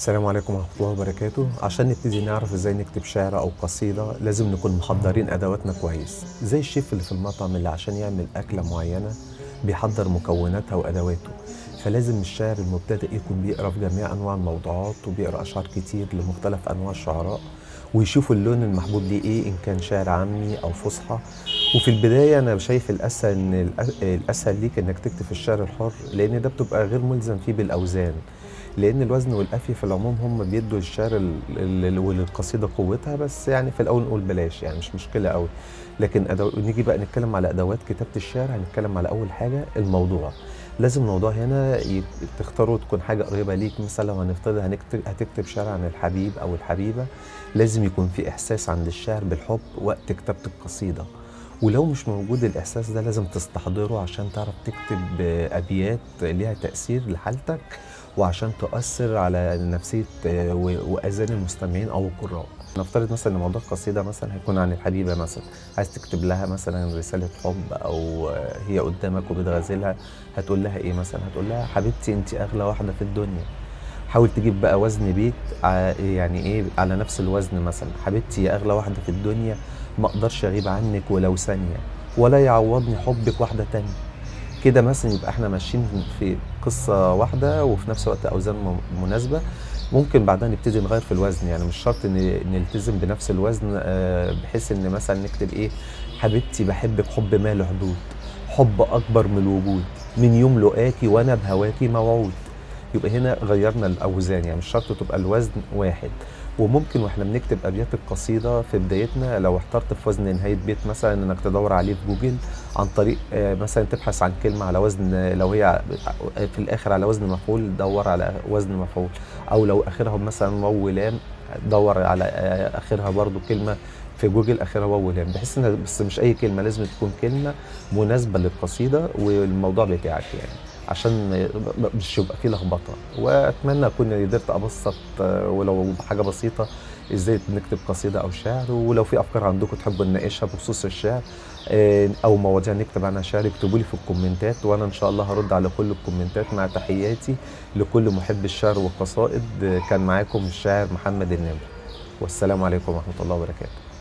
السلام عليكم ورحمة الله وبركاته. عشان نبتدي نعرف ازاي نكتب شعر او قصيدة لازم نكون محضرين ادواتنا كويس، زي الشيف اللي في المطعم اللي عشان يعمل اكلة معينة بيحضر مكوناتها وادواته. فلازم الشاعر المبتدئ يكون بيقرا في جميع انواع الموضوعات وبيقرا اشعار كتير لمختلف انواع الشعراء، ويشوف اللون المحبوب ليه ايه، ان كان شعر عامي او فصحى. وفي البداية انا شايف الاسهل الاسهل ليك انك تكتب في الشعر الحر، لان ده بتبقى غير ملزم فيه بالاوزان، لان الوزن والقافيه في العموم هم بيدوا للشعر وللقصيده قوتها. بس يعني في الاول نقول بلاش، يعني مش مشكله قوي. لكن نيجي بقى نتكلم على ادوات كتابه الشعر. هنتكلم على اول حاجه الموضوع. لازم الموضوع هنا تختاروا تكون حاجه قريبه ليك. مثلا لو هنفترض هتكتب شعر عن الحبيب او الحبيبه، لازم يكون في احساس عند الشاعر بالحب وقت كتابه القصيده. ولو مش موجود الإحساس ده لازم تستحضره عشان تعرف تكتب أبيات ليها تأثير لحالتك، وعشان تؤثر على نفسية وأذان المستمعين أو القراء. نفترض مثلا إن موضوع القصيدة مثلا هيكون عن الحبيبة مثلا، عايز تكتب لها مثلا رسالة حب، أو هي قدامك وبتغازلها. هتقول لها إيه مثلا؟ هتقول لها حبيبتي أنت أغلى واحدة في الدنيا. حاول تجيب بقى وزن بيت يعني ايه على نفس الوزن. مثلا حبيبتي يا اغلى واحده في الدنيا، ما اقدرش اغيب عنك ولو ثانيه، ولا يعوضني حبك واحده تانية. كده مثلا يبقى احنا ماشيين في قصه واحده وفي نفس الوقت اوزان مناسبه. ممكن بعدها نبتدي نغير في الوزن، يعني مش شرط ان نلتزم بنفس الوزن، بحيث ان مثلا نكتب ايه: حبيبتي بحبك حب ما له حدود، حب اكبر من الوجود، من يوم لقاكي وانا بهواكي موعود. يبقى هنا غيرنا الاوزان، يعني مش شرط تبقى الوزن واحد. وممكن واحنا بنكتب ابيات القصيده في بدايتنا، لو احترت في وزن نهايه بيت مثلا، انك تدور عليه في جوجل عن طريق مثلا تبحث عن كلمه على وزن، لو هي في الاخر على وزن مفعول دور على وزن مفعول، او لو اخرها مثلا واو ولام دور على اخرها برضو كلمه في جوجل اخرها واو ولام، بحيث ان بس مش اي كلمه، لازم تكون كلمه مناسبه للقصيده والموضوع بتاعك، يعني عشان مش يبقى فيه لخبطه. واتمنى اكون قدرت ابسط ولو حاجه بسيطه ازاي نكتب قصيده او شعر. ولو في افكار عندكم تحبوا نناقشها بخصوص الشعر او مواضيع نكتب عنها شعر، اكتبوا لي في الكومنتات، وانا ان شاء الله هرد على كل الكومنتات. مع تحياتي لكل محب الشعر والقصائد. كان معاكم الشاعر محمد النمر، والسلام عليكم ورحمه الله وبركاته.